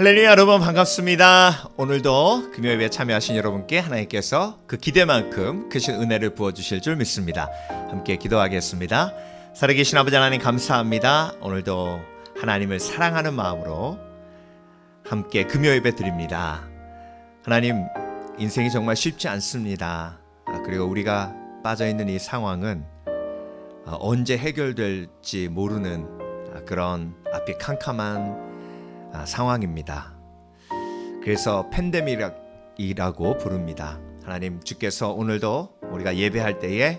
할렐루야, 여러분 반갑습니다. 오늘도 금요예배에 참여하신 여러분께 하나님께서 그 기대만큼 크신 은혜를 부어주실 줄 믿습니다. 함께 기도하겠습니다. 살아계신 아버지 하나님 감사합니다. 오늘도 하나님을 사랑하는 마음으로 함께 금요예배 드립니다. 하나님, 인생이 정말 쉽지 않습니다. 그리고 우리가 빠져있는 이 상황은 언제 해결될지 모르는 그런 앞이 캄캄한 상황입니다. 그래서 팬데믹이라고 부릅니다. 하나님, 주께서 오늘도 우리가 예배할 때에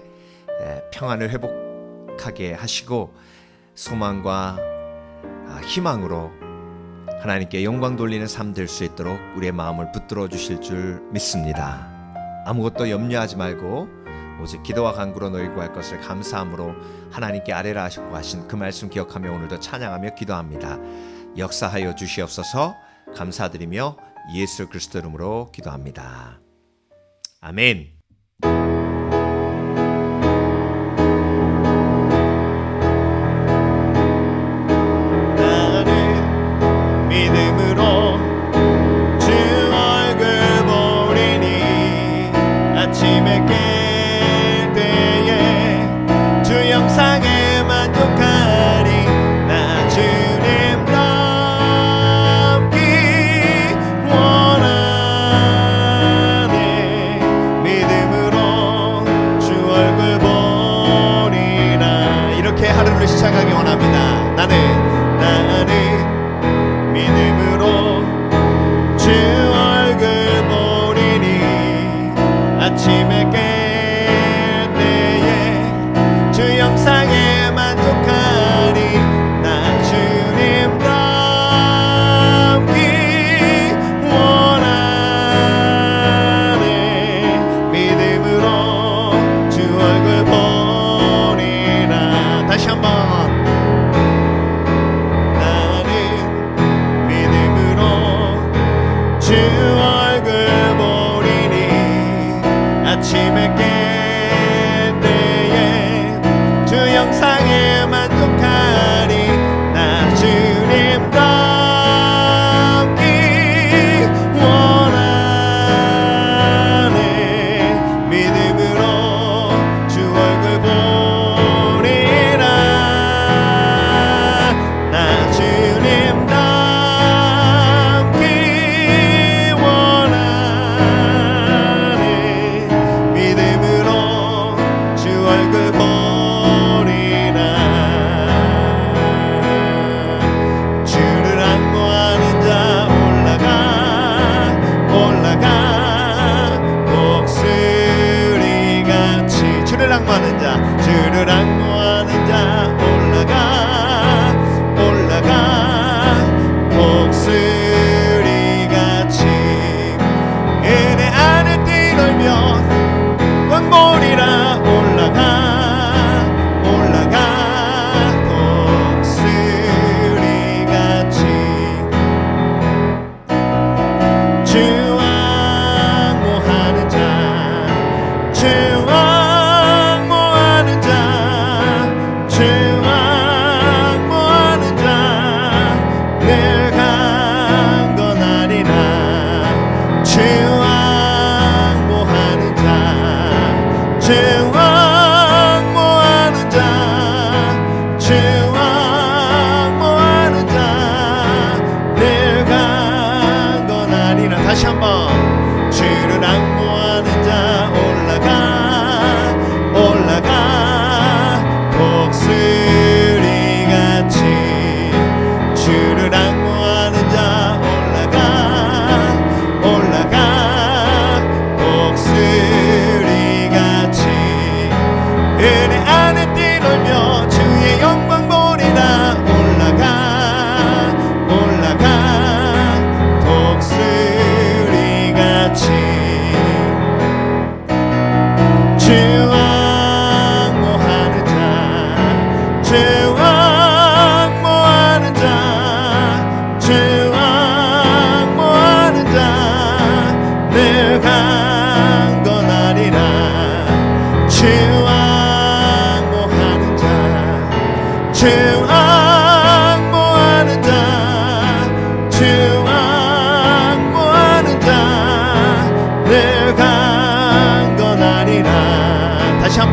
평안을 회복하게 하시고 소망과 희망으로 하나님께 영광 돌리는 삶 될 수 있도록 우리의 마음을 붙들어 주실 줄 믿습니다. 아무것도 염려하지 말고 오직 기도와 간구로 너희 구할 것을 감사함으로 하나님께 아뢰라 하시고 하신 그 말씀 기억하며 오늘도 찬양하며 기도합니다. 역사하여 주시옵소서. 감사드리며 예수 그리스도 이름으로 기도합니다. 아멘. 나는 믿음으로 주 얼굴 보리니 아침에 깰 때에 주 영상에 만족하리. 나 주님 닮기 원하네. 믿음으로 주 얼굴 보리라. 이렇게 하루를 시작하기 원합니다. 나는 믿음으로 주 얼굴 보리니 아침에 깰 때에 주 영상에 만족하리. 나 주님 닮기 원하네. 믿음으로 주 얼굴 보리라. 다시 한번. 주 얼굴 보리니 아침에 깰 때에 주 영상에 만족하리. 나 주님 닮기 원하네. 믿음으로 주 얼굴 보리라. 나 주님 낭만하는 자, 주를 앙모하는 자 올라가 독수리같이 은혜 안에 뛰놀며 광보리라. 올라가 독수리같이 주 앙모하는 자, 주 다시 한번. 주를 앙모하는 자 올라가 독수리같이. 주를 앙모하는 자 올라가 독수리같이 은혜 안에 뛰놀며 주의 영광 보리라. 올라가 독수리같이 주 앙모하는 자, 주 앙모하는 자, 주 앙모하는 자 늘 강건하리라. 주 앙모하는 자, 주 앙모하는 자, 주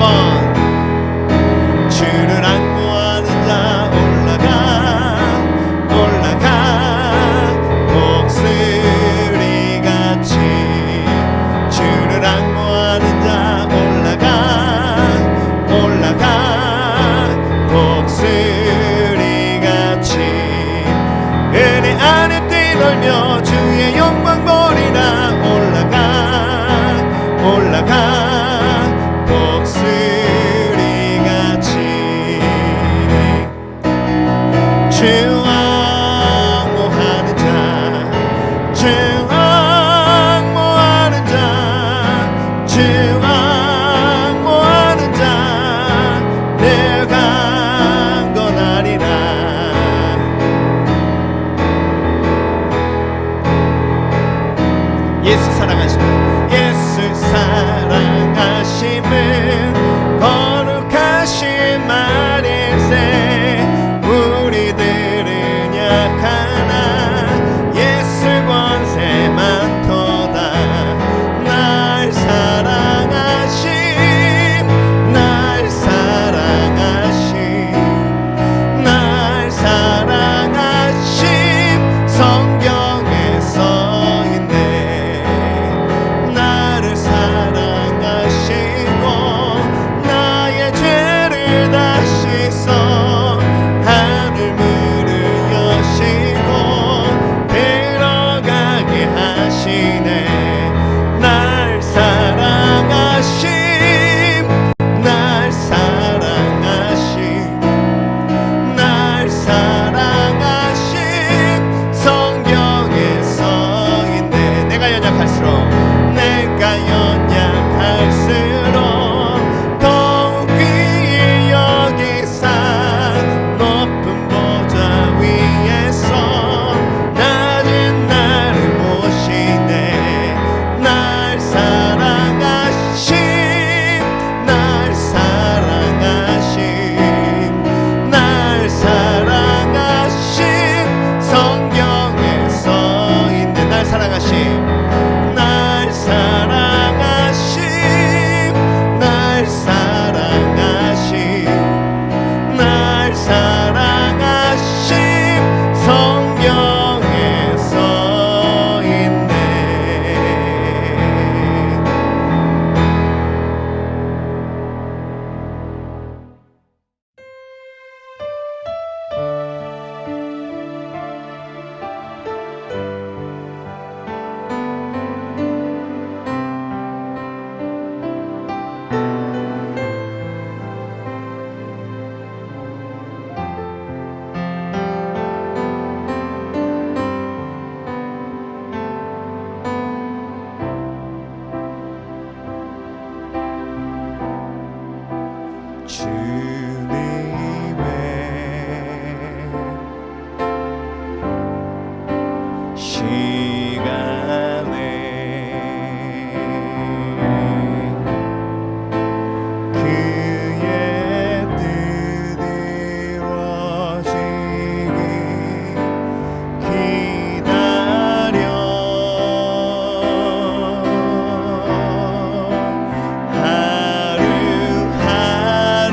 한번 주를 악모하는 자 올라가 목소리같이 주를 악모하는 자 올라가 목소리같이 은혜 안에 뛰놀며 주의 영광 보리라 올라가 목소리같이 주 악모하는 자 내가 강건하리라. 예수 사랑하심은 거룩하신 말일세. 우리들은 약하나 예수 권세 많도다. 날 사랑하심 성경에 써있네. 나를 사랑하시고 나의 죄를 다 씻어 하늘 문을 여시고 들어가게 하시네. 날 사랑하심 성경에 써있네. 내가 연약할수록 더욱 귀히 여기사 높은 보좌 위에서 낮은 나를 보시네. 날 사랑하심 성경에 써있네. 날 사랑하심 성경에 써있네. 하루하루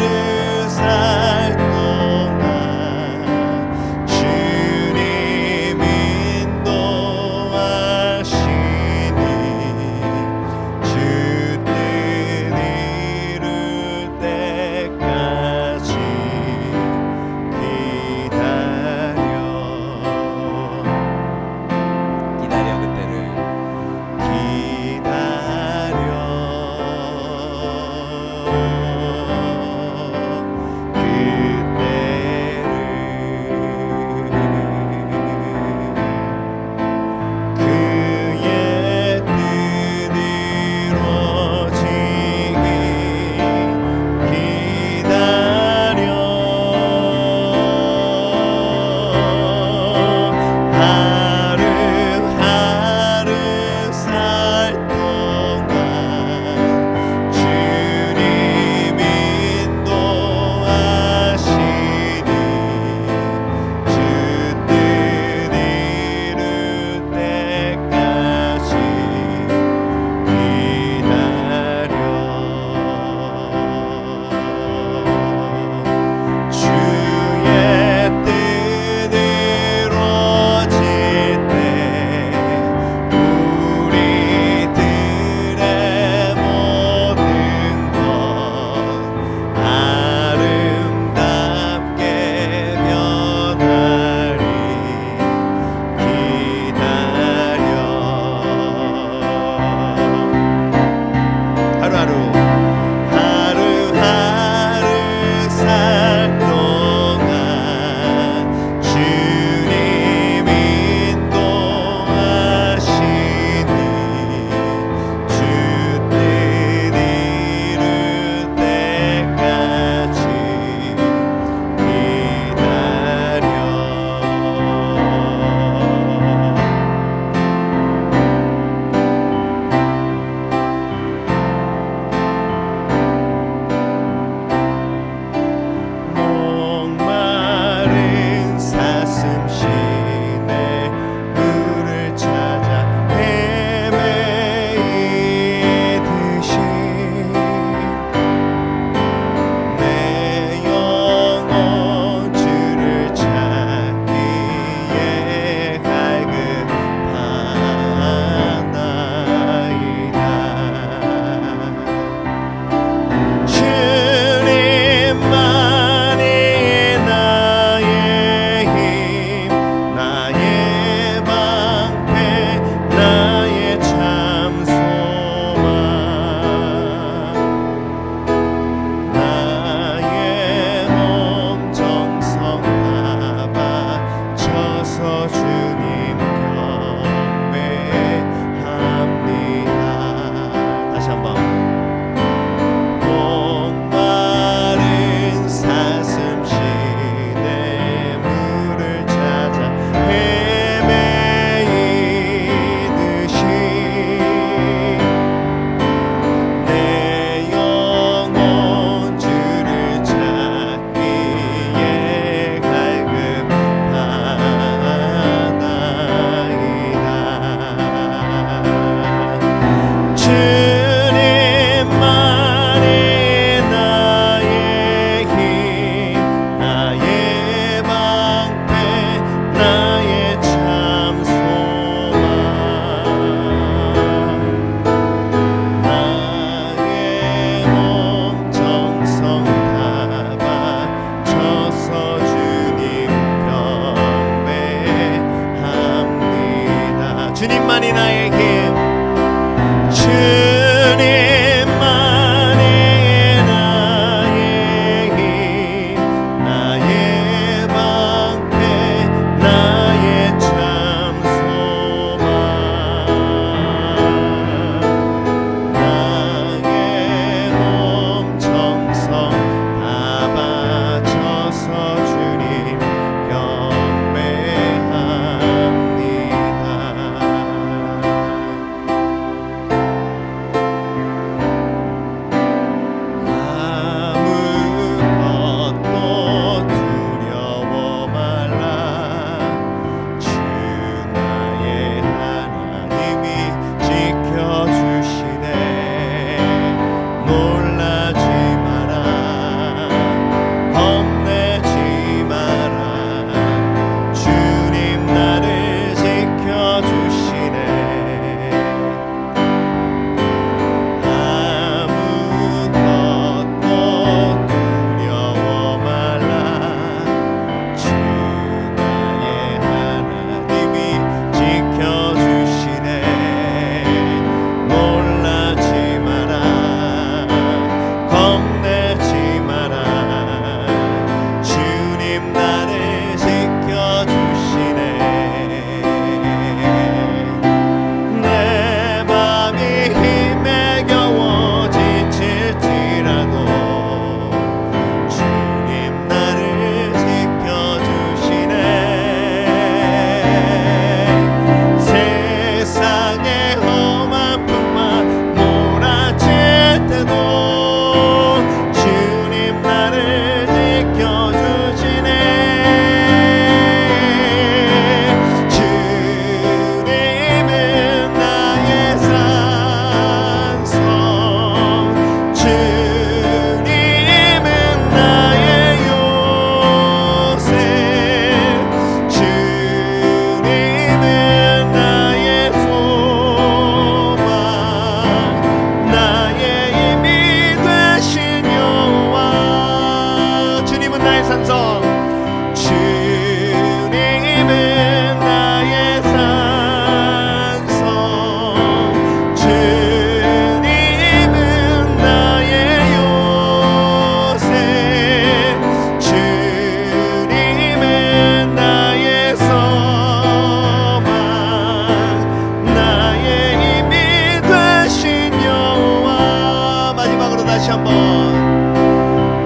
다시 한번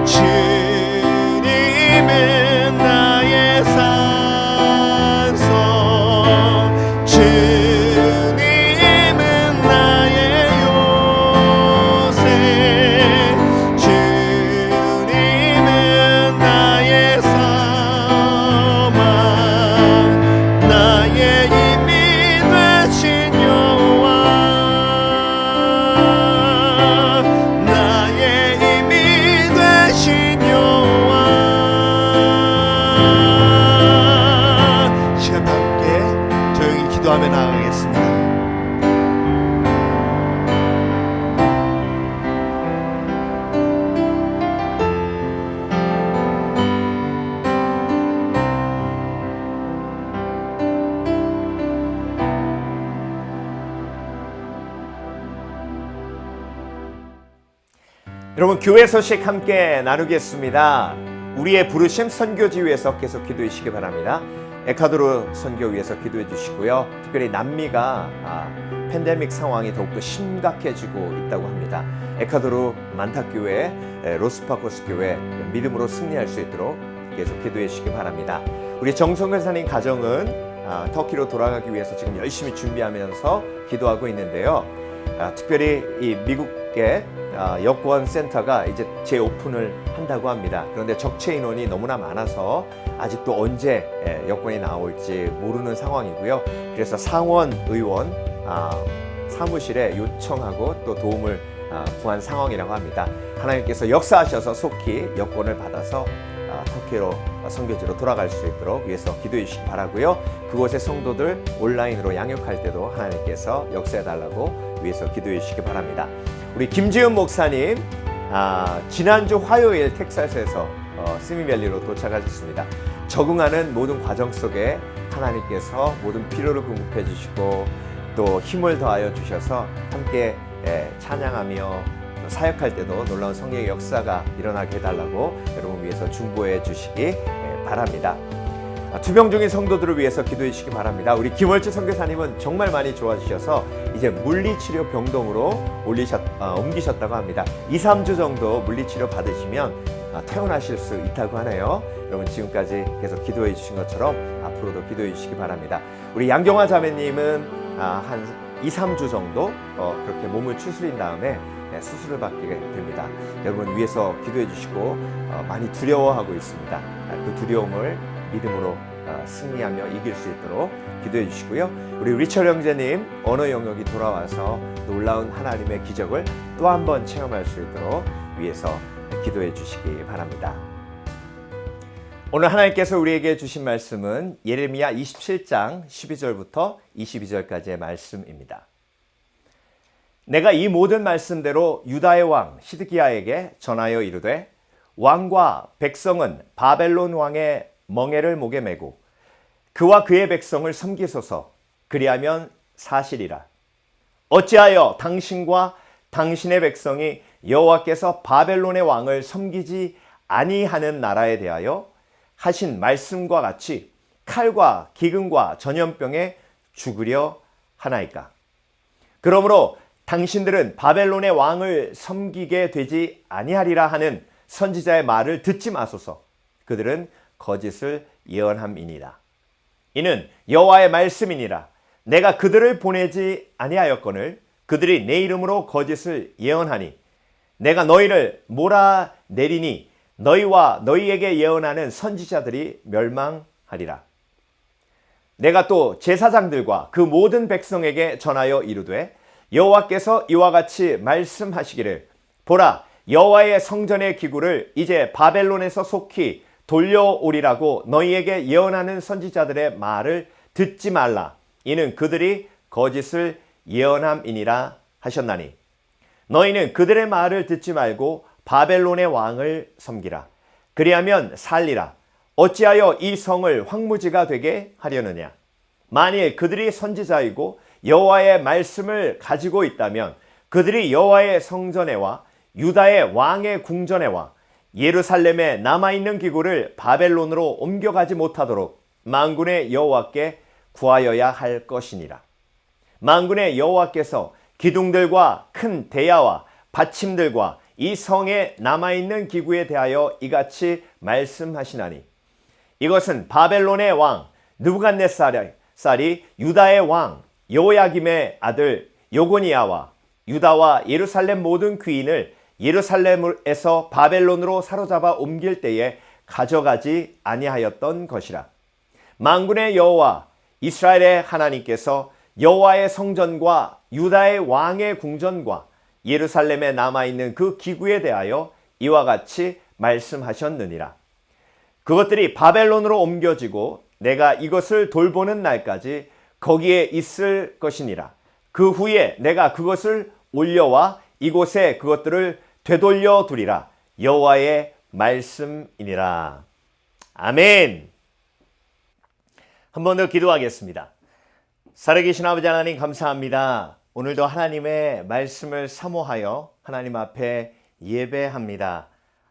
주님은 나의 산소 주님은 나의 요새 주님은 나의 사막 나의 힘이 되신 여호와 나의 힘이 되신 여호와 시간 함께 조용히 기도하며 나아가겠습니다. 여러분 교회 소식 함께 나누겠습니다. 우리의 부르심 선교지 위해서 계속 기도해 주시기 바랍니다. 에콰도르 선교 위해서 기도해 주시고요. 특별히 남미가 팬데믹 상황이 더욱더 심각해지고 있다고 합니다. 에콰도르 만타교회, 로스파코스 교회 믿음으로 승리할 수 있도록 계속 기도해 주시기 바랍니다. 우리 정성근사님 가정은 터키로 돌아가기 위해서 지금 열심히 준비하면서 기도하고 있는데요. 특별히 이 미국의 여권 센터가 이제 재오픈을 한다고 합니다. 그런데 적체 인원이 너무나 많아서 아직도 언제 여권이 나올지 모르는 상황이고요. 그래서 상원 의원 사무실에 요청하고 또 도움을 구한 상황이라고 합니다. 하나님께서 역사하셔서 속히 여권을 받아서 터키로 선교지로 돌아갈 수 있도록 위해서 기도해 주시기 바라고요. 그곳의 성도들 온라인으로 양육할 때도 하나님께서 역사해 달라고 위해서 기도해 주시기 바랍니다. 우리 김지은 목사님 지난주 화요일 텍사스에서 스미밸리로 도착하셨습니다. 적응하는 모든 과정 속에 하나님께서 모든 필요를 공급해 주시고 또 힘을 더하여 주셔서 함께 찬양하며 사역할 때도 놀라운 성령의 역사가 일어나게 해달라고 여러분 위해서 중보해 주시기 바랍니다. 투병 중인 성도들을 위해서 기도해 주시기 바랍니다. 우리 김월주 선교사님은 정말 많이 좋아지셔서 이제 물리치료 병동으로 옮기셨다고 합니다. 2, 3주 정도 물리치료 받으시면 퇴원하실 수 있다고 하네요. 여러분 지금까지 계속 기도해 주신 것처럼 앞으로도 기도해 주시기 바랍니다. 우리 양경화 자매님은 한 2, 3주 정도 그렇게 몸을 추스린 다음에 수술을 받게 됩니다. 여러분 위해서 기도해 주시고 많이 두려워하고 있습니다. 그 두려움을 믿음으로 승리하며 이길 수 있도록 기도해 주시고요. 우리 리철 형제님 언어 영역이 돌아와서 놀라운 하나님의 기적을 또 한 번 체험할 수 있도록 위해서 기도해 주시기 바랍니다. 오늘 하나님께서 우리에게 주신 말씀은 예레미야 27장 12절부터 22절까지의 말씀입니다. 내가 이 모든 말씀대로 유다의 왕 시드기야에게 전하여 이르되 왕과 백성은 바벨론 왕의 멍에를 목에 메고 그와 그의 백성을 섬기소서. 그리하면 사실이라. 어찌하여 당신과 당신의 백성이 여호와께서 바벨론의 왕을 섬기지 아니하는 나라에 대하여 하신 말씀과 같이 칼과 기근과 전염병에 죽으려 하나이까. 그러므로 당신들은 바벨론의 왕을 섬기게 되지 아니하리라 하는 선지자의 말을 듣지 마소서. 그들은 거짓을 예언함이니라. 이는 여호와의 말씀이니라. 내가 그들을 보내지 아니하였거늘 그들이 내 이름으로 거짓을 예언하니 내가 너희를 몰아내리니 너희와 너희에게 예언하는 선지자들이 멸망하리라. 내가 또 제사장들과 그 모든 백성에게 전하여 이르되 여호와께서 이와 같이 말씀하시기를 보라 여호와의 성전의 기구를 이제 바벨론에서 속히 돌려오리라고 너희에게 예언하는 선지자들의 말을 듣지 말라. 이는 그들이 거짓을 예언함이니라 하셨나니 너희는 그들의 말을 듣지 말고 바벨론의 왕을 섬기라. 그리하면 살리라. 어찌하여 이 성을 황무지가 되게 하려느냐. 만일 그들이 선지자이고 여호와의 말씀을 가지고 있다면 그들이 여호와의 성전에와 유다의 왕의 궁전에와 예루살렘에 남아있는 기구를 바벨론으로 옮겨가지 못하도록 만군의 여호와께 구하여야 할 것이니라. 만군의 여호와께서 기둥들과 큰 대야와 받침들과 이 성에 남아있는 기구에 대하여 이같이 말씀하시나니 이것은 바벨론의 왕 느부갓네살이 유다의 왕 여호야김의 아들 요고니아와 유다와 예루살렘 모든 귀인을 예루살렘에서 바벨론으로 사로잡아 옮길 때에 가져가지 아니하였던 것이라. 만군의 여호와 이스라엘의 하나님께서 여호와의 성전과 유다의 왕의 궁전과 예루살렘에 남아있는 그 기구에 대하여 이와 같이 말씀하셨느니라. 그것들이 바벨론으로 옮겨지고 내가 이것을 돌보는 날까지 거기에 있을 것이니라. 그 후에 내가 그것을 올려와 이곳에 그것들을 되돌려 두리라. 여호와의 말씀이니라. 아멘. 한 번 더 기도하겠습니다. 살아계신 아버지 하나님 감사합니다. 오늘도 하나님의 말씀을 사모하여 하나님 앞에 예배합니다.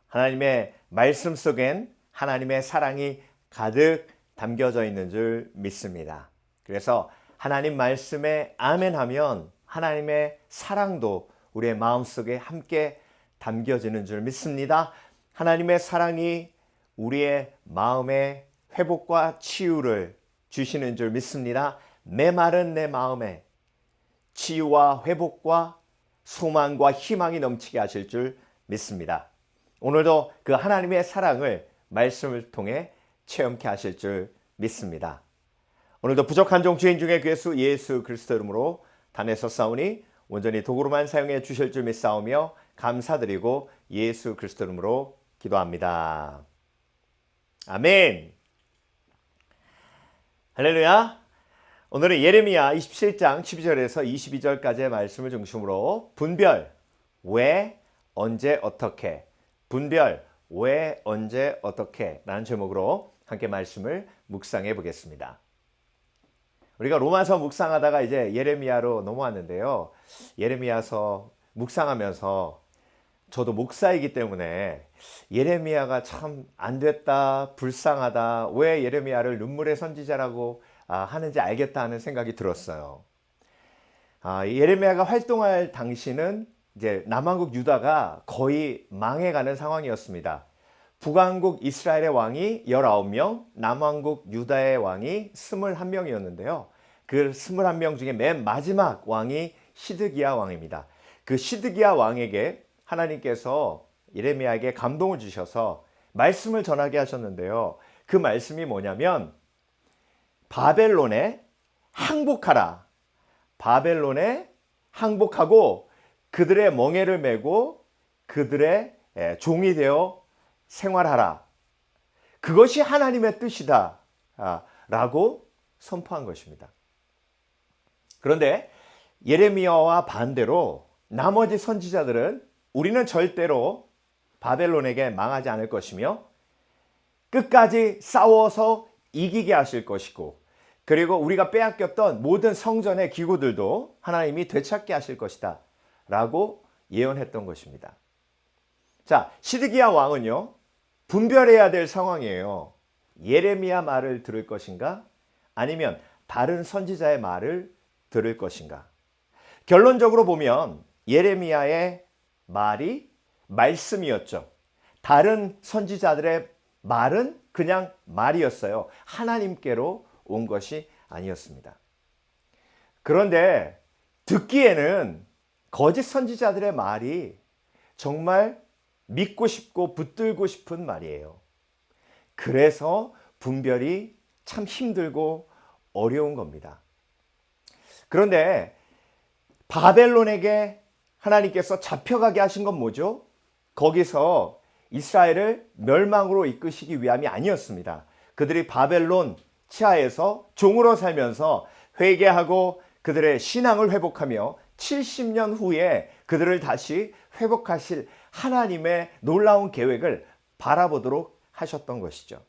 하나님의 말씀 속엔 하나님의 사랑이 가득 담겨져 있는 줄 믿습니다. 그래서 하나님 말씀에 아멘하면 하나님의 사랑도 우리의 마음속에 함께 담겨지는 줄 믿습니다. 하나님의 사랑이 우리의 마음에 회복과 치유를 주시는 줄 믿습니다. 메마른 내 마음에 치유와 회복과 소망과 희망이 넘치게 하실 줄 믿습니다. 오늘도 그 하나님의 사랑을 말씀을 통해 체험케 하실 줄 믿습니다. 오늘도 부족한 종 주인 중에 괴수 예수 그리스도 이름으로 단에서 싸우니 온전히 도구로만 사용해 주실 줄 믿사오며 감사드리고 예수 그리스도 이름으로 기도합니다. 아멘. 할렐루야. 오늘은 예레미야 27장 12절에서 22절까지의 말씀을 중심으로 분별, 왜, 언제, 어떻게, 분별, 왜, 언제, 어떻게 라는 제목으로 함께 말씀을 묵상해 보겠습니다. 우리가 로마서 묵상하다가 이제 예레미야로 넘어왔는데요. 예레미야서 묵상하면서 저도 목사이기 때문에 예레미야가 참 안 됐다, 불쌍하다, 왜 예레미야를 눈물의 선지자라고 하는지 알겠다 하는 생각이 들었어요. 예레미야가 활동할 당시는 이제 남왕국 유다가 거의 망해가는 상황이었습니다. 북왕국 이스라엘의 왕이 19명, 남왕국 유다의 왕이 21명이었는데요. 그 21명 중에 맨 마지막 왕이 시드기야 왕입니다. 그 시드기야 왕에게 하나님께서 예레미야에게 감동을 주셔서 말씀을 전하게 하셨는데요. 그 말씀이 뭐냐면 바벨론에 항복하라. 바벨론에 항복하고 그들의 멍에를 메고 그들의 종이 되어 생활하라. 그것이 하나님의 뜻이다 라고 선포한 것입니다. 그런데 예레미야와 반대로 나머지 선지자들은 우리는 절대로 바벨론에게 망하지 않을 것이며 끝까지 싸워서 이기게 하실 것이고 그리고 우리가 빼앗겼던 모든 성전의 기구들도 하나님이 되찾게 하실 것이다 라고 예언했던 것입니다. 자, 시드기야 왕은요 분별해야 될 상황이에요. 예레미야 말을 들을 것인가 아니면 다른 선지자의 말을 들을 것인가. 결론적으로 보면 예레미야의 말이 말씀이었죠. 다른 선지자들의 말은 그냥 말이었어요. 하나님께로 온 것이 아니었습니다. 그런데 듣기에는 거짓 선지자들의 말이 정말 믿고 싶고 붙들고 싶은 말이에요. 그래서 분별이 참 힘들고 어려운 겁니다. 그런데 바벨론에게 하나님께서 잡혀가게 하신 건 뭐죠? 거기서 이스라엘을 멸망으로 이끄시기 위함이 아니었습니다. 그들이 바벨론 치하에서 종으로 살면서 회개하고 그들의 신앙을 회복하며 70년 후에 그들을 다시 회복하실 하나님의 놀라운 계획을 바라보도록 하셨던 것이죠.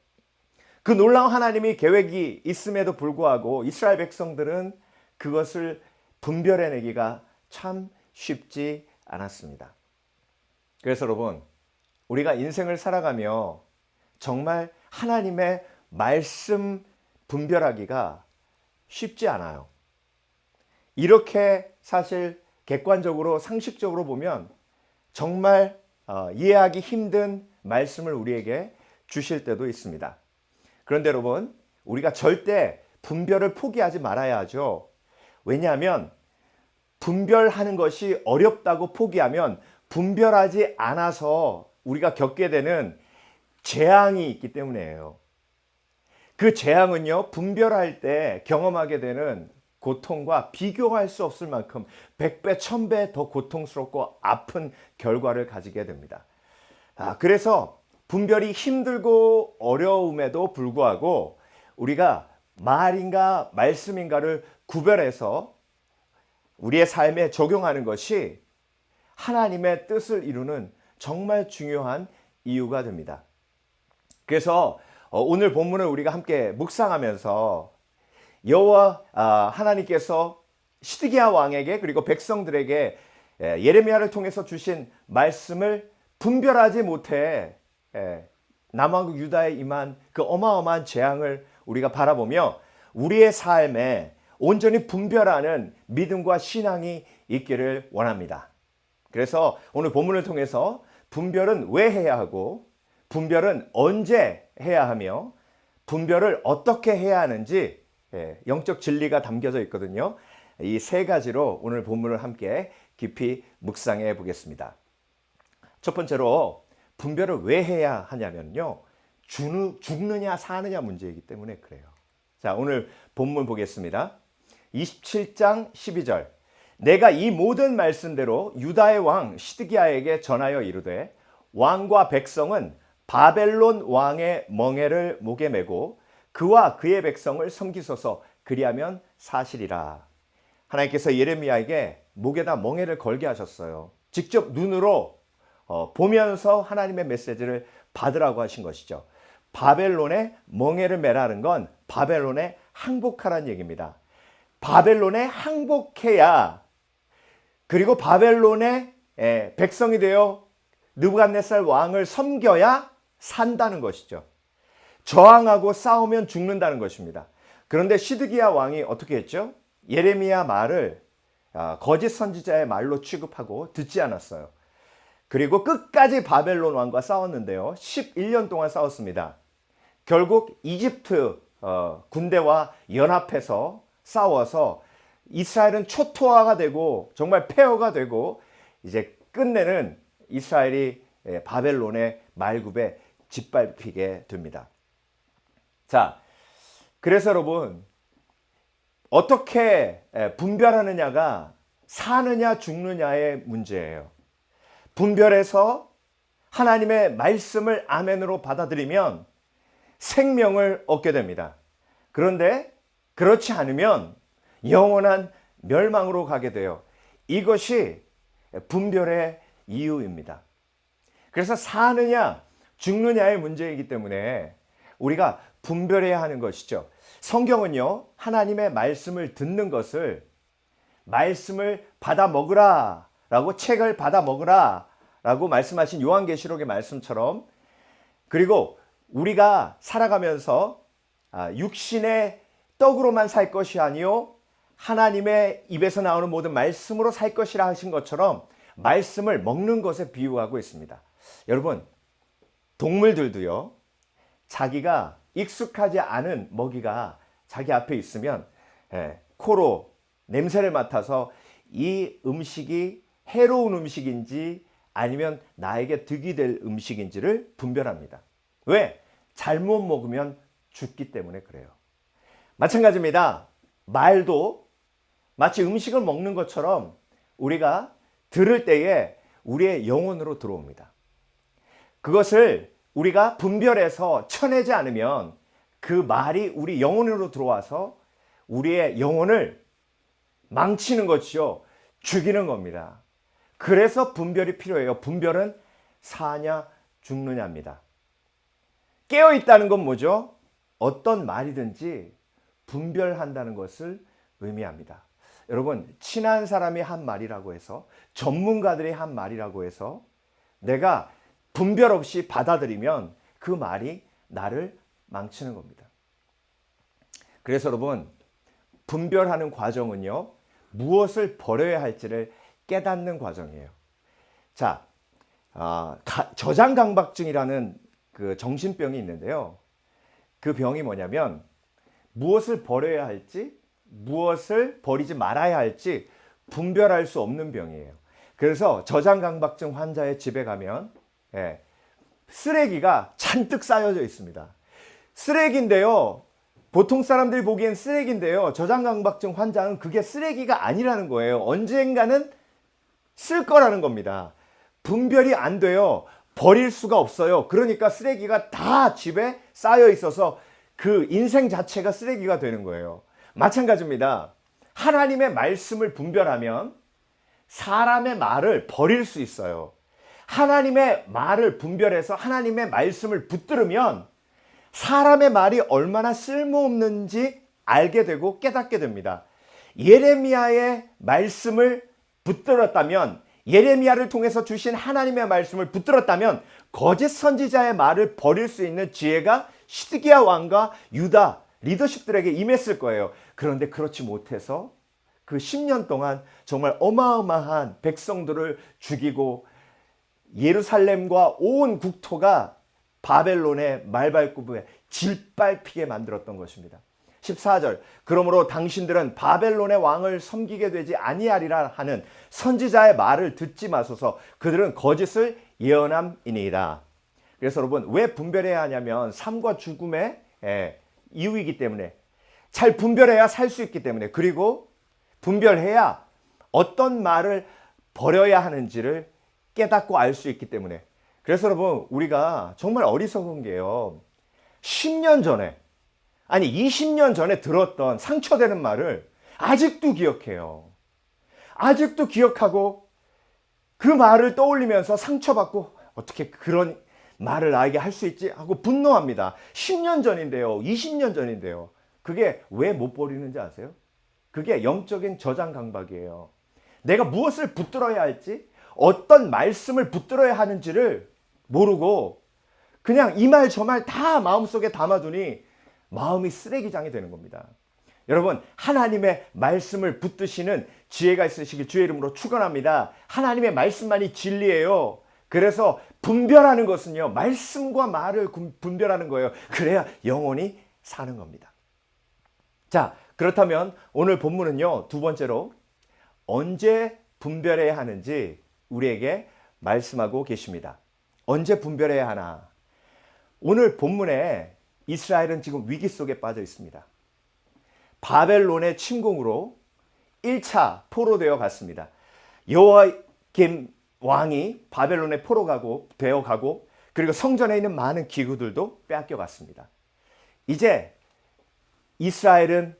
그 놀라운 하나님의 계획이 있음에도 불구하고 이스라엘 백성들은 그것을 분별해내기가 참 쉽지 않았습니다. 그래서 여러분, 우리가 인생을 살아가며 정말 하나님의 말씀 분별하기가 쉽지 않아요. 이렇게 사실 객관적으로 상식적으로 보면 정말 이해하기 힘든 말씀을 우리에게 주실 때도 있습니다. 그런데 여러분, 우리가 절대 분별을 포기하지 말아야 하죠. 왜냐하면 분별하는 것이 어렵다고 포기하면 분별하지 않아서 우리가 겪게 되는 재앙이 있기 때문이에요. 그 재앙은요, 분별할 때 경험하게 되는 고통과 비교할 수 없을 만큼 100배, 1000배 더 고통스럽고 아픈 결과를 가지게 됩니다. 그래서 분별이 힘들고 어려움에도 불구하고 우리가 말인가 말씀인가를 구별해서 우리의 삶에 적용하는 것이 하나님의 뜻을 이루는 정말 중요한 이유가 됩니다. 그래서 오늘 본문을 우리가 함께 묵상하면서 여호와 하나님께서 시드기야 왕에게 그리고 백성들에게 예레미야를 통해서 주신 말씀을 분별하지 못해 남왕국 유다에 임한 그 어마어마한 재앙을 우리가 바라보며 우리의 삶에 온전히 분별하는 믿음과 신앙이 있기를 원합니다. 그래서 오늘 본문을 통해서 분별은 왜 해야 하고 분별은 언제 해야 하며 분별을 어떻게 해야 하는지 영적 진리가 담겨져 있거든요. 이 세 가지로 오늘 본문을 함께 깊이 묵상해 보겠습니다. 첫 번째로 분별을 왜 해야 하냐면요. 죽느냐 사느냐 문제이기 때문에 그래요. 자, 오늘 본문 보겠습니다. 27장 12절. 내가 이 모든 말씀대로 유다의 왕 시드기야에게 전하여 이르되 왕과 백성은 바벨론 왕의 멍에를 목에 메고 그와 그의 백성을 섬기소서 그리하면 사실이라. 하나님께서 예레미야에게 목에다 멍에를 걸게 하셨어요. 직접 눈으로 보면서 하나님의 메시지를 받으라고 하신 것이죠. 바벨론에 멍에를 매라는 건 바벨론에 항복하라는 얘기입니다. 바벨론에 항복해야 그리고 바벨론의 백성이 되어 느부갓네살 왕을 섬겨야 산다는 것이죠. 저항하고 싸우면 죽는다는 것입니다. 그런데 시드기야 왕이 어떻게 했죠? 예레미야 말을 거짓 선지자의 말로 취급하고 듣지 않았어요. 그리고 끝까지 바벨론 왕과 싸웠는데요. 11년 동안 싸웠습니다. 결국 이집트 군대와 연합해서 싸워서 이스라엘은 초토화가 되고 정말 폐허가 되고 이제 끝내는 이스라엘이 바벨론의 말굽에 짓밟히게 됩니다. 자, 그래서 여러분 어떻게 분별하느냐가 사느냐 죽느냐의 문제예요. 분별해서 하나님의 말씀을 아멘으로 받아들이면 생명을 얻게 됩니다. 그런데 그렇지 않으면 영원한 멸망으로 가게 돼요. 이것이 분별의 이유입니다. 그래서 사느냐 죽느냐의 문제이기 때문에 우리가 분별해야 하는 것이죠. 성경은요, 하나님의 말씀을 듣는 것을 말씀을 받아 먹으라 라고 책을 받아 먹으라 라고 말씀하신 요한계시록의 말씀처럼 그리고 우리가 살아가면서 육신의 떡으로만 살 것이 아니요 하나님의 입에서 나오는 모든 말씀으로 살 것이라 하신 것처럼 말씀을 먹는 것에 비유하고 있습니다. 여러분, 동물들도요, 자기가 익숙하지 않은 먹이가 자기 앞에 있으면 코로 냄새를 맡아서 이 음식이 해로운 음식인지 아니면 나에게 득이 될 음식인지를 분별합니다. 왜? 잘못 먹으면 죽기 때문에 그래요. 마찬가지입니다. 말도 마치 음식을 먹는 것처럼 우리가 들을 때에 우리의 영혼으로 들어옵니다. 그것을 우리가 분별해서 쳐내지 않으면 그 말이 우리 영혼으로 들어와서 우리의 영혼을 망치는 것이요, 죽이는 겁니다. 그래서 분별이 필요해요. 분별은 사냐 죽느냐입니다. 깨어있다는 건 뭐죠? 어떤 말이든지 분별한다는 것을 의미합니다. 여러분, 친한 사람이 한 말이라고 해서 전문가들이 한 말이라고 해서 내가 분별 없이 받아들이면 그 말이 나를 망치는 겁니다. 그래서 여러분, 분별하는 과정은요, 무엇을 버려야 할지를 깨닫는 과정이에요. 자, 저장강박증이라는 그 정신병이 있는데요. 그 병이 뭐냐면 무엇을 버려야 할지, 무엇을 버리지 말아야 할지 분별할 수 없는 병이에요. 그래서 저장강박증 환자의 집에 가면 쓰레기가 잔뜩 쌓여져 있습니다. 쓰레기인데요. 보통 사람들이 보기엔 쓰레기인데요. 저장강박증 환자는 그게 쓰레기가 아니라는 거예요. 언젠가는 쓸 거라는 겁니다. 분별이 안 돼요. 버릴 수가 없어요. 그러니까 쓰레기가 다 집에 쌓여 있어서 그 인생 자체가 쓰레기가 되는 거예요. 마찬가지입니다. 하나님의 말씀을 분별하면 사람의 말을 버릴 수 있어요. 하나님의 말을 분별해서 하나님의 말씀을 붙들으면 사람의 말이 얼마나 쓸모없는지 알게 되고 깨닫게 됩니다. 예레미야의 말씀을 붙들었다면, 예레미야를 통해서 주신 하나님의 말씀을 붙들었다면 거짓 선지자의 말을 버릴 수 있는 지혜가 시드기야 왕과 유다 리더십들에게 임했을 거예요. 그런데 그렇지 못해서 그 10년 동안 정말 어마어마한 백성들을 죽이고 예루살렘과 온 국토가 바벨론의 말발굽에 질밟히게 만들었던 것입니다. 14절, 그러므로 당신들은 바벨론의 왕을 섬기게 되지 아니하리라 하는 선지자의 말을 듣지 마소서. 그들은 거짓을 예언함이니이다. 그래서 여러분, 왜 분별해야 하냐면 삶과 죽음의 이유이기 때문에, 잘 분별해야 살 수 있기 때문에, 그리고 분별해야 어떤 말을 버려야 하는지를 깨닫고 알 수 있기 때문에. 그래서 여러분, 우리가 정말 어리석은 게요, 10년 전에, 아니 20년 전에 들었던 상처되는 말을 아직도 기억해요. 아직도 기억하고 그 말을 떠올리면서 상처받고 어떻게 그런 말을 나에게 할 수 있지 하고 분노합니다. 10년 전인데요, 20년 전인데요. 그게 왜 못 버리는지 아세요? 그게 영적인 저장 강박이에요. 내가 무엇을 붙들어야 할지, 어떤 말씀을 붙들어야 하는지를 모르고 그냥 이 말 저 말 다 마음속에 담아두니 마음이 쓰레기장이 되는 겁니다. 여러분, 하나님의 말씀을 붙드시는 지혜가 있으시길 주의 이름으로 축원합니다. 하나님의 말씀만이 진리예요. 그래서 분별하는 것은요, 말씀과 말을 분별하는 거예요. 그래야 영원히 사는 겁니다. 자, 그렇다면 오늘 본문은요, 두 번째로 언제 분별해야 하는지 우리에게 말씀하고 계십니다. 언제 분별해야 하나? 오늘 본문에 이스라엘은 지금 위기 속에 빠져 있습니다. 바벨론의 침공으로 1차 포로되어 갔습니다. 여호야김 왕이 바벨론에 되어 가고, 그리고 성전에 있는 많은 기구들도 빼앗겨 갔습니다. 이제 이스라엘은,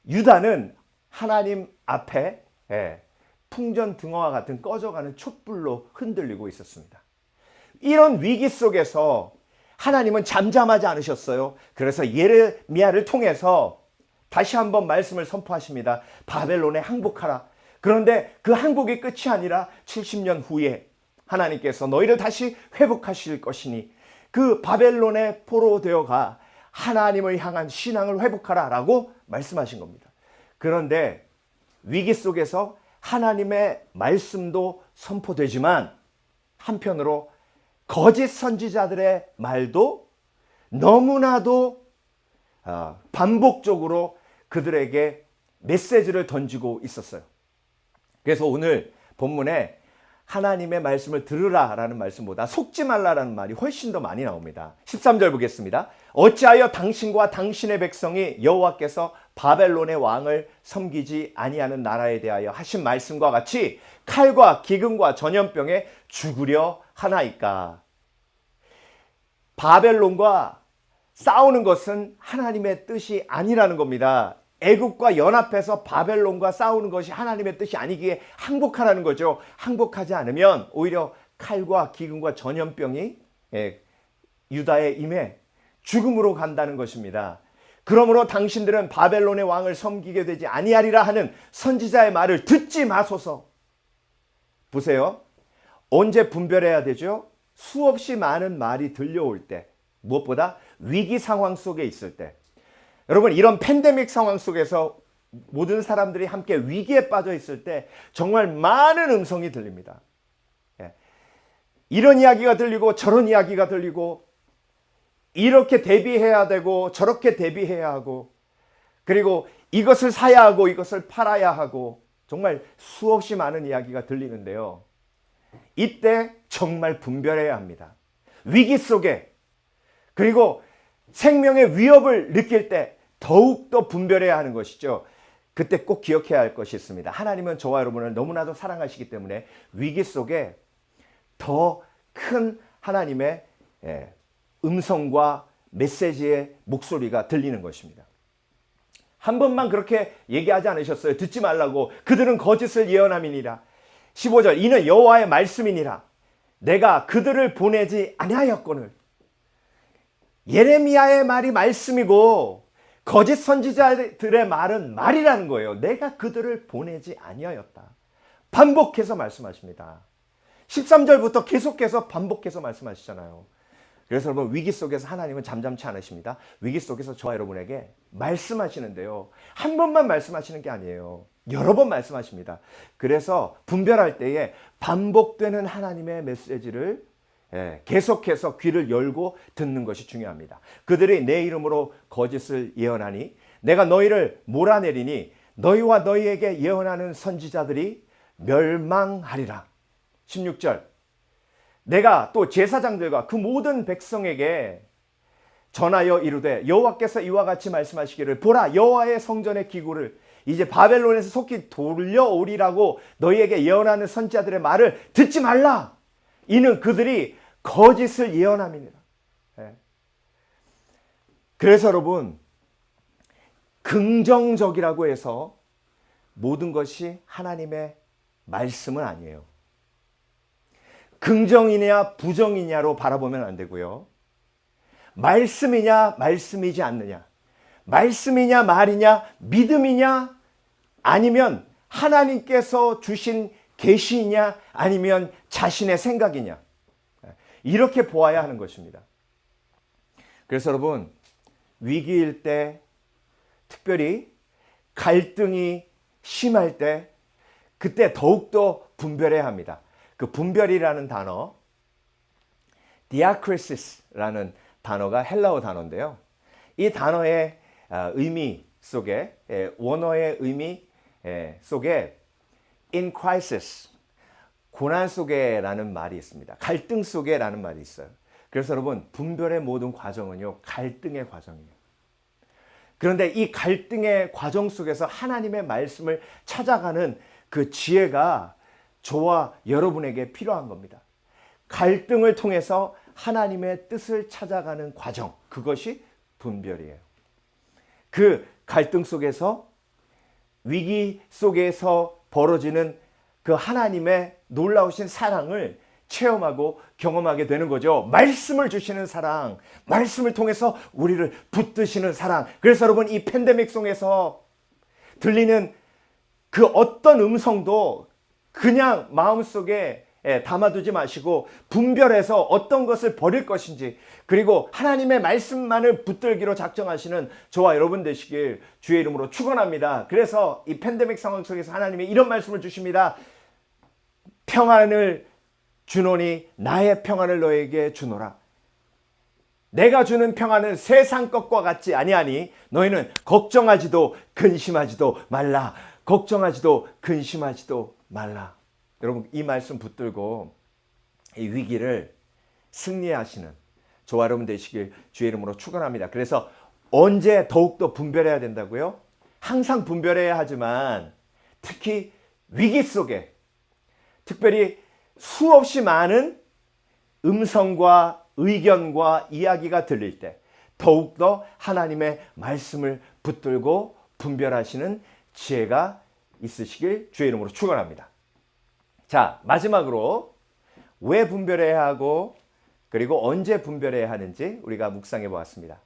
유다는 하나님 앞에 풍전등화와 같은 꺼져가는 촛불로 흔들리고 있었습니다. 이런 위기 속에서 하나님은 잠잠하지 않으셨어요. 그래서 예레미야를 통해서 다시 한번 말씀을 선포하십니다. 바벨론에 항복하라. 그런데 그 항복이 끝이 아니라 70년 후에 하나님께서 너희를 다시 회복하실 것이니 그 바벨론에 포로되어 가 하나님을 향한 신앙을 회복하라 라고 말씀하신 겁니다. 그런데 위기 속에서 하나님의 말씀도 선포되지만 한편으로 거짓 선지자들의 말도 너무나도 반복적으로 그들에게 메시지를 던지고 있었어요. 그래서 오늘 본문에 하나님의 말씀을 들으라라는 말씀보다 속지 말라라는 말이 훨씬 더 많이 나옵니다. 13절 보겠습니다. 어찌하여 당신과 당신의 백성이 여호와께서 바벨론의 왕을 섬기지 아니하는 나라에 대하여 하신 말씀과 같이 칼과 기근과 전염병에 죽으려 하나이까. 바벨론과 싸우는 것은 하나님의 뜻이 아니라는 겁니다. 애국과 연합해서 바벨론과 싸우는 것이 하나님의 뜻이 아니기에 항복하라는 거죠. 항복하지 않으면 오히려 칼과 기근과 전염병이 유다에 임해 죽음으로 간다는 것입니다. 그러므로 당신들은 바벨론의 왕을 섬기게 되지 아니하리라 하는 선지자의 말을 듣지 마소서. 보세요. 언제 분별해야 되죠? 수없이 많은 말이 들려올 때, 무엇보다 위기 상황 속에 있을 때. 여러분, 이런 팬데믹 상황 속에서 모든 사람들이 함께 위기에 빠져 있을 때 정말 많은 음성이 들립니다. 이런 이야기가 들리고 저런 이야기가 들리고 이렇게 대비해야 되고 저렇게 대비해야 하고 그리고 이것을 사야 하고 이것을 팔아야 하고 정말 수없이 많은 이야기가 들리는데요. 이때 정말 분별해야 합니다. 위기 속에 그리고 생명의 위협을 느낄 때 더욱더 분별해야 하는 것이죠. 그때 꼭 기억해야 할 것이 있습니다. 하나님은 저와 여러분을 너무나도 사랑하시기 때문에 위기 속에 더 큰 하나님의 음성과 메시지의 목소리가 들리는 것입니다. 한 번만 그렇게 얘기하지 않으셨어요? 듣지 말라고. 그들은 거짓을 예언함이니라. 15절 이는 여호와의 말씀이니라. 내가 그들을 보내지 아니하였거늘. 예레미야의 말이 말씀이고 거짓 선지자들의 말은 말이라는 거예요. 내가 그들을 보내지 아니하였다. 반복해서 말씀하십니다. 13절부터 계속해서 반복해서 말씀하시잖아요. 그래서 여러분 위기 속에서 하나님은 잠잠치 않으십니다. 위기 속에서 저와 여러분에게 말씀하시는데요. 한 번만 말씀하시는 게 아니에요. 여러 번 말씀하십니다. 그래서 분별할 때에 반복되는 하나님의 메시지를 계속해서 귀를 열고 듣는 것이 중요합니다. 그들이 내 이름으로 거짓을 예언하니 내가 너희를 몰아내리니 너희와 너희에게 예언하는 선지자들이 멸망하리라. 16절 내가 또 제사장들과 그 모든 백성에게 전하여 이르되 여호와께서 이와 같이 말씀하시기를 보라 여호와의 성전의 기구를 이제 바벨론에서 속히 돌려오리라고 너희에게 예언하는 선지자들의 말을 듣지 말라. 이는 그들이 거짓을 예언함이니라. 그래서 여러분 긍정적이라고 해서 모든 것이 하나님의 말씀은 아니에요. 긍정이냐 부정이냐로 바라보면 안 되고요. 말씀이냐 말씀이지 않느냐, 말씀이냐 말이냐 믿음이냐 아니면 하나님께서 주신 계시이냐 아니면 자신의 생각이냐 이렇게 보아야 하는 것입니다. 그래서 여러분 위기일 때 특별히 갈등이 심할 때 그때 더욱더 분별해야 합니다. 그 분별이라는 단어, diakrisis라는 단어가 헬라어 단어인데요. 이 단어의 의미 속에 원어의 의미 속에 in crisis, 고난 속에라는 말이 있습니다. 갈등 속에라는 말이 있어요. 그래서 여러분 분별의 모든 과정은요 갈등의 과정이에요. 그런데 이 갈등의 과정 속에서 하나님의 말씀을 찾아가는 그 지혜가 저와 여러분에게 필요한 겁니다. 갈등을 통해서 하나님의 뜻을 찾아가는 과정, 그것이 분별이에요. 그 갈등 속에서 위기 속에서 벌어지는 그 하나님의 놀라우신 사랑을 체험하고 경험하게 되는 거죠. 말씀을 주시는 사랑, 말씀을 통해서 우리를 붙드시는 사랑. 그래서 여러분 이 팬데믹 속에서 들리는 그 어떤 음성도 그냥 마음속에 담아두지 마시고 분별해서 어떤 것을 버릴 것인지 그리고 하나님의 말씀만을 붙들기로 작정하시는 저와 여러분 되시길 주의 이름으로 축원합니다. 그래서 이 팬데믹 상황 속에서 하나님이 이런 말씀을 주십니다. 평안을 주노니 나의 평안을 너에게 주노라. 내가 주는 평안은 세상 것과 같지 아니하니 너희는 걱정하지도 근심하지도 말라. 걱정하지도 근심하지도 말라. 여러분 이 말씀 붙들고 이 위기를 승리하시는 저와 여러분 되시길 주의 이름으로 축원합니다. 그래서 언제 더욱더 분별해야 된다고요? 항상 분별해야 하지만 특히 위기 속에 특별히 수없이 많은 음성과 의견과 이야기가 들릴 때 더욱더 하나님의 말씀을 붙들고 분별하시는 지혜가 있으시길 주의 이름으로 축원합니다. 자, 마지막으로 왜 분별해야 하고 그리고 언제 분별해야 하는지 우리가 묵상해 보았습니다.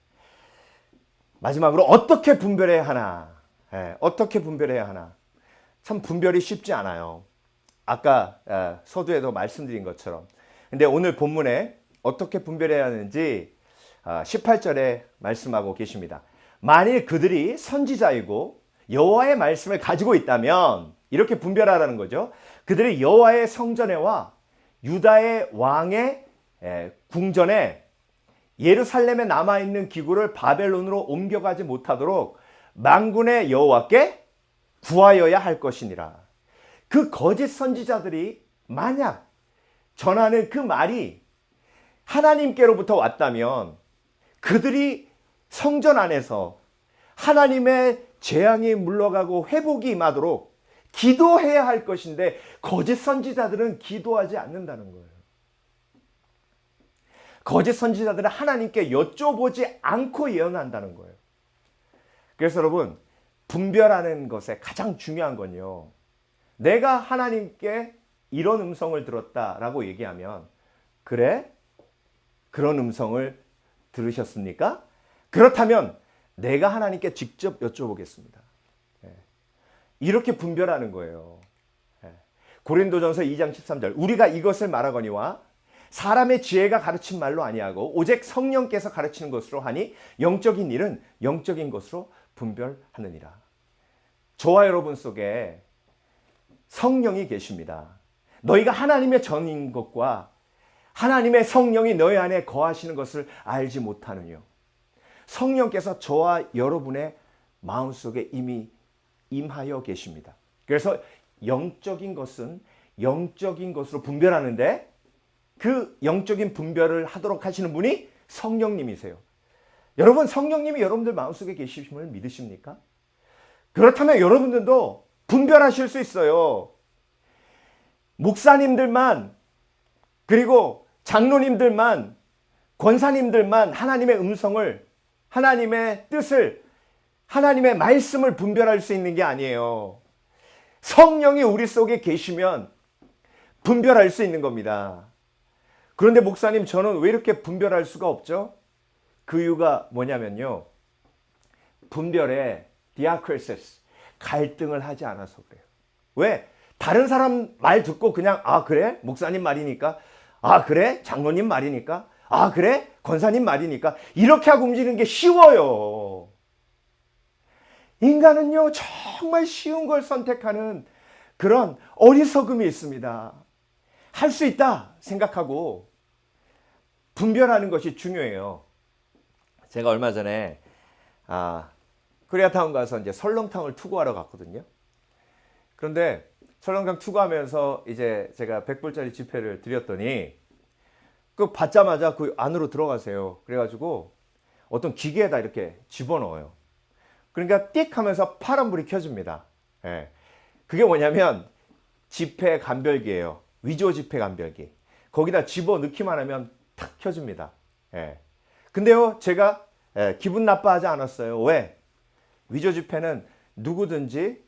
마지막으로 어떻게 분별해야 하나? 어떻게 분별해야 하나? 참 분별이 쉽지 않아요. 아까 서두에도 말씀드린 것처럼. 근데 오늘 본문에 어떻게 분별해야 하는지 18절에 말씀하고 계십니다. 만일 그들이 선지자이고 여호와의 말씀을 가지고 있다면 이렇게 분별하라는 거죠. 그들이 여호와의 성전에와 유다의 왕의 궁전에 예루살렘에 남아있는 기구를 바벨론으로 옮겨가지 못하도록 만군의 여호와께 구하여야 할 것이니라. 그 거짓 선지자들이 만약 전하는 그 말이 하나님께로부터 왔다면 그들이 성전 안에서 하나님의 재앙이 물러가고 회복이 임하도록 기도해야 할 것인데 거짓 선지자들은 기도하지 않는다는 거예요. 거짓 선지자들은 하나님께 여쭤보지 않고 예언한다는 거예요. 그래서 여러분, 분별하는 것에 가장 중요한 건요, 내가 하나님께 이런 음성을 들었다라고 얘기하면, 그래? 그런 음성을 들으셨습니까? 그렇다면 내가 하나님께 직접 여쭤보겠습니다. 이렇게 분별하는 거예요. 고린도전서 2장 13절, 우리가 이것을 말하거니와 사람의 지혜가 가르친 말로 아니하고 오직 성령께서 가르치는 것으로 하니 영적인 일은 영적인 것으로 분별하느니라. 저와 여러분 속에 성령이 계십니다. 너희가 하나님의 전인 것과 하나님의 성령이 너희 안에 거하시는 것을 알지 못하느뇨. 성령께서 저와 여러분의 마음속에 이미 임하여 계십니다. 그래서 영적인 것은 영적인 것으로 분별하는데 그 영적인 분별을 하도록 하시는 분이 성령님이세요. 여러분, 성령님이 여러분들 마음속에 계시심을 믿으십니까? 그렇다면 여러분들도 분별하실 수 있어요. 목사님들만, 그리고 장로님들만, 권사님들만 하나님의 음성을, 하나님의 뜻을, 하나님의 말씀을 분별할 수 있는 게 아니에요. 성령이 우리 속에 계시면 분별할 수 있는 겁니다. 그런데 목사님, 저는 왜 이렇게 분별할 수가 없죠? 그 이유가 뭐냐면요, 분별에 디아크리시스, 갈등을 하지 않아서 그래요. 왜? 다른 사람 말 듣고 그냥 아 그래? 목사님 말이니까, 아 그래? 장로님 말이니까, 아 그래? 권사님 말이니까, 이렇게 하고 움직이는 게 쉬워요. 인간은요, 정말 쉬운 걸 선택하는 그런 어리석음이 있습니다. 할 수 있다 생각하고 분별하는 것이 중요해요. 제가 얼마 전에 코리아타운 가서 이제 설렁탕을 투고하러 갔거든요. 그런데 설렁탕 투고하면서 이제 제가 100불짜리 지폐를 드렸더니 그 받자마자 그 안으로 들어가세요. 그래가지고 어떤 기계에다 이렇게 집어넣어요. 그러니까 띡 하면서 파란불이 켜집니다. 예. 그게 뭐냐면 지폐 감별기예요. 위조 지폐 감별기. 거기다 집어넣기만 하면 탁 켜집니다. 예. 근데요, 제가 기분 나빠하지 않았어요. 왜? 위조 지폐는 누구든지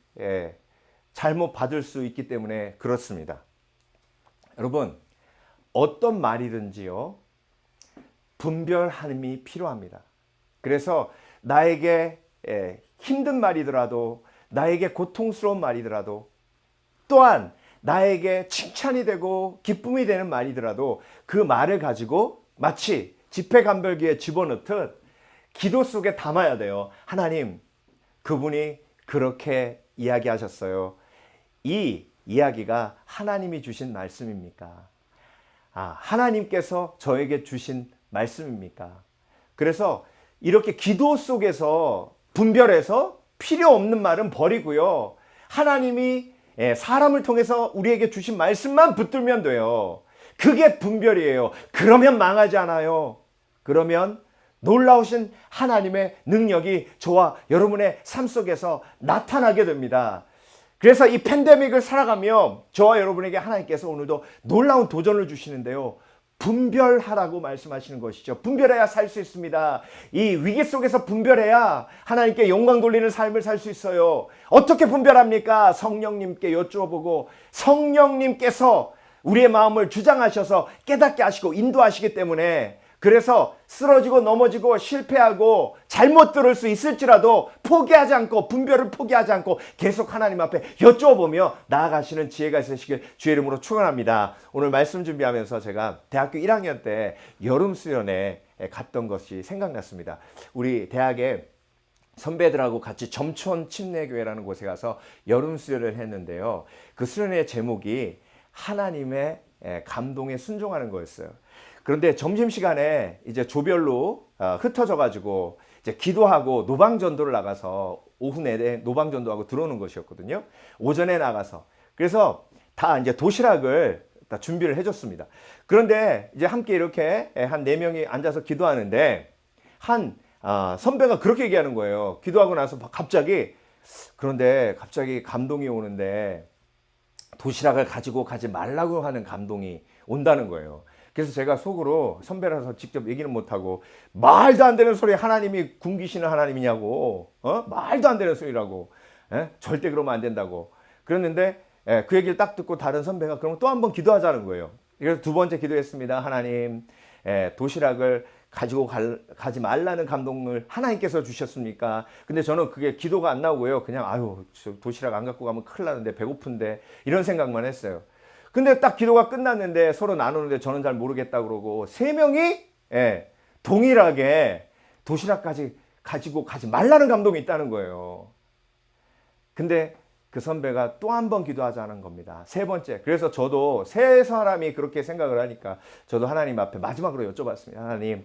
잘못 받을 수 있기 때문에 그렇습니다. 여러분, 어떤 말이든지요, 분별함이 필요합니다. 그래서 나에게 힘든 말이더라도, 나에게 고통스러운 말이더라도, 또한 나에게 칭찬이 되고 기쁨이 되는 말이더라도 그 말을 가지고 마치 지폐 감별기에 집어넣듯 기도 속에 담아야 돼요. 하나님, 그분이 그렇게 이야기하셨어요. 이 이야기가 하나님이 주신 말씀입니까? 하나님께서 저에게 주신 말씀입니까? 그래서 이렇게 기도 속에서 분별해서 필요 없는 말은 버리고요, 하나님이 사람을 통해서 우리에게 주신 말씀만 붙들면 돼요. 그게 분별이에요. 그러면 망하지 않아요. 그러면 놀라우신 하나님의 능력이 저와 여러분의 삶 속에서 나타나게 됩니다. 그래서 이 팬데믹을 살아가며 저와 여러분에게 하나님께서 오늘도 놀라운 도전을 주시는데요, 분별하라고 말씀하시는 것이죠. 분별해야 살 수 있습니다. 이 위기 속에서 분별해야 하나님께 영광 돌리는 삶을 살 수 있어요. 어떻게 분별합니까? 성령님께 여쭈어보고 성령님께서 우리의 마음을 주장하셔서 깨닫게 하시고 인도하시기 때문에, 그래서 쓰러지고 넘어지고 실패하고 잘못 들을 수 있을지라도 포기하지 않고, 분별을 포기하지 않고 계속 하나님 앞에 여쭤보며 나아가시는 지혜가 있으시길 주의 이름으로 축원합니다. 오늘 말씀 준비하면서 제가 대학교 1학년 때 여름 수련회 갔던 것이 생각났습니다. 우리 대학에 선배들하고 같이 점촌 침례교회라는 곳에 가서 여름 수련을 했는데요, 그 수련회 제목이 하나님의 감동에 순종하는 거였어요. 그런데 점심시간에 이제 조별로 흩어져가지고 이제 기도하고 노방전도를 나가서 오후 내내 노방전도하고 들어오는 것이었거든요. 오전에 나가서. 그래서 다 이제 도시락을 다 준비를 해줬습니다. 그런데 이제 함께 이렇게 한 4명이 앉아서 기도하는데 선배가 그렇게 얘기하는 거예요. 기도하고 나서 그런데 갑자기 감동이 오는데 도시락을 가지고 가지 말라고 하는 감동이 온다는 거예요. 그래서 제가 속으로 선배라서 직접 얘기는 못하고 말도 안 되는 소리 하나님이 굶기시는 하나님이냐고 말도 안 되는 소리라고 절대 그러면 안 된다고 그랬는데 그 얘기를 딱 듣고 다른 선배가 그럼 또 한 번 기도하자는 거예요. 그래서 2번째 기도했습니다. 하나님 도시락을 가지고 가지 말라는 감동을 하나님께서 주셨습니까? 근데 저는 그게 기도가 안 나오고요. 그냥 저 도시락 안 갖고 가면 큰일 나는데 배고픈데 이런 생각만 했어요. 근데 딱 기도가 끝났는데 서로 나누는데 저는 잘 모르겠다 그러고 3명이 동일하게 도시락까지 가지고 가지 말라는 감동이 있다는 거예요. 근데 그 선배가 또 한 번 기도하자는 겁니다. 3번째. 그래서 저도 3사람이 그렇게 생각을 하니까 저도 하나님 앞에 마지막으로 여쭤봤습니다. 하나님,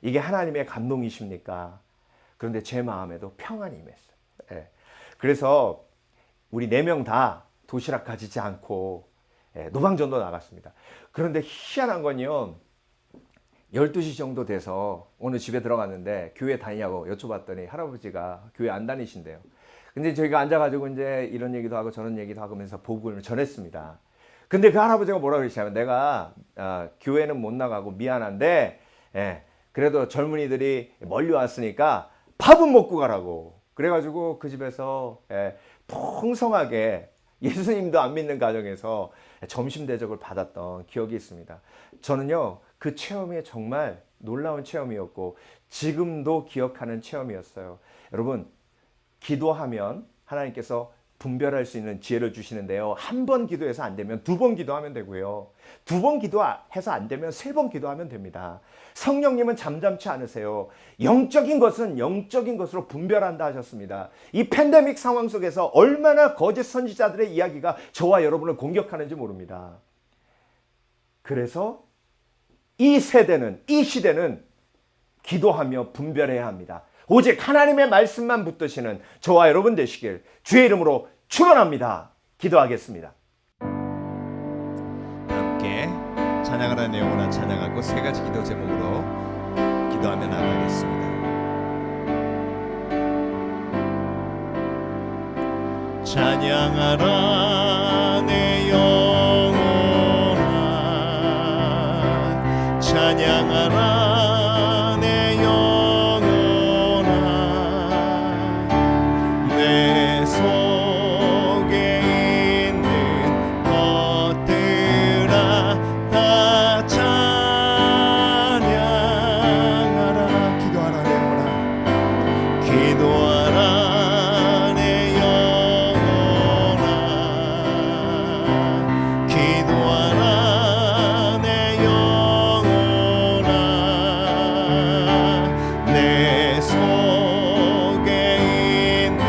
이게 하나님의 감동이십니까? 그런데 제 마음에도 평안이 임했어요. 그래서 우리 4명 다 도시락 가지지 않고 노방전도 나갔습니다. 그런데 희한한 건요. 12시 정도 돼서 오늘 집에 들어갔는데 교회 다니냐고 여쭤봤더니 할아버지가 교회 안 다니신대요. 근데 저희가 앉아가지고 이제 이런 얘기도 하고 저런 얘기도 하면서 복음을 전했습니다. 근데 그 할아버지가 뭐라고 그러시냐면 내가 교회는 못 나가고 미안한데 그래도 젊은이들이 멀리 왔으니까 밥은 먹고 가라고. 그래가지고 그 집에서 풍성하게 예수님도 안 믿는 가정에서 점심 대접을 받았던 기억이 있습니다. 저는요 그 체험이 정말 놀라운 체험이었고 지금도 기억하는 체험이었어요. 여러분 기도하면 하나님께서 분별할 수 있는 지혜를 주시는데요. 1번 기도해서 안 되면 2번 기도하면 되고요. 2번 기도해서 안 되면 3번 기도하면 됩니다. 성령님은 잠잠치 않으세요. 영적인 것은 영적인 것으로 분별한다 하셨습니다. 이 팬데믹 상황 속에서 얼마나 거짓 선지자들의 이야기가 저와 여러분을 공격하는지 모릅니다. 그래서 이 시대는 기도하며 분별해야 합니다. 오직 하나님의 말씀만 붙드시는 저와 여러분 되시길 주의 이름으로 축원합니다. 기도하겠습니다. 함께 찬양을 하는 내용으로 찬양하고 3가지 기도 제목으로 기도하며 나가겠습니다. 찬양하라 내 영혼아 찬양하라 내 영혼아 내 속에 있는 것들아 다 찬양하라 기도하라 내 영혼아 기도하라 내 영혼아 기도하라 내 영혼아 내 속에 있는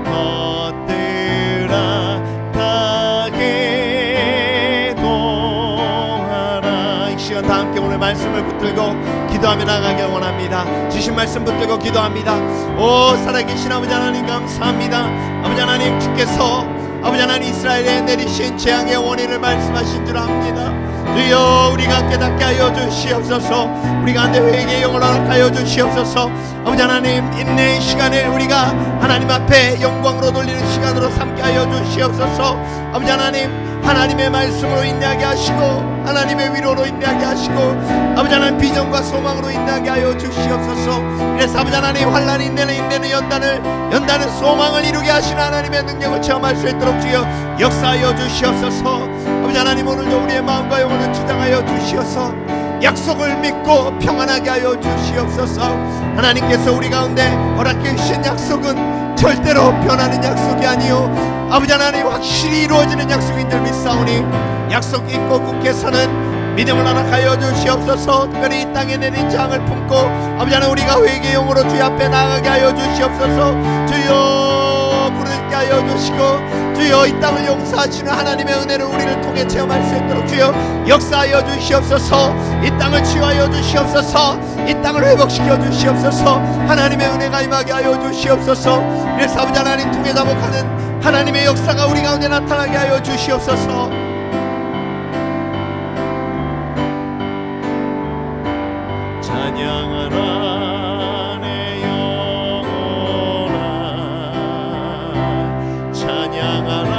것들아 다 기도하라. 이 시간 다 함께 오늘 말씀을 붙들고 기도하며 나가길 원합니다. 주신 말씀 붙들고 기도합니다. 오 살아계신 아버지 하나님 감사합니다. 아버지 하나님 주께서 아버지 하나님 이스라엘에 내리신 재앙의 원인을 말씀하신 줄 압니다. 주여 우리가 깨닫게 하여 주시옵소서. 우리가 한데 회개의 영을 허락하여 주시옵소서. 아버지 하나님 인내의 시간을 우리가 하나님 앞에 영광으로 돌리는 시간으로 삼게 하여 주시옵소서. 아버지 하나님 하나님의 말씀으로 인내하게 하시고 하나님의 위로로 인내하게 하시고 아버지 하나님 비전과 소망으로 인내하게 하여 주시옵소서. 그래서 아버지 하나님 환난이 인내는 연단은 소망을 이루게 하시는 하나님의 능력을 체험할 수 있도록 주여 역사하여 주시옵소서. 아버지 하나님 오늘도 우리의 마음과 영혼을 주장하여 주시옵소서. 약속을 믿고 평안하게 하여 주시옵소서. 하나님께서 우리 가운데 허락해 주신 약속은 절대로 변하는 약속이 아니요 아버지 하나님 확실히 이루어지는 약속인 줄 믿사오니 약속 있고 굳게 서는 믿음을 허락하여 주시옵소서. 특별히 이 땅에 내린 장을 품고 아버지 하나님 우리가 회개의 영으로 주의 앞에 나아가게 하여 주시옵소서. 주여 부르게 하여 주시고 주여 이 땅을 용서하시는 하나님의 은혜를 우리를 통해 체험할 수 있도록 주여 역사하여 주시옵소서. 이 땅을 치유하여 주시옵소서. 이 땅을 회복시켜 주시옵소서. 하나님의 은혜가 임하게 하여 주시옵소서. 그래서 아버지 하나님 통해 자복하는 하나님의 역사가 우리 가운데 나타나게 하여 주시옵소서. 찬양하라 내 영혼아, 찬양하라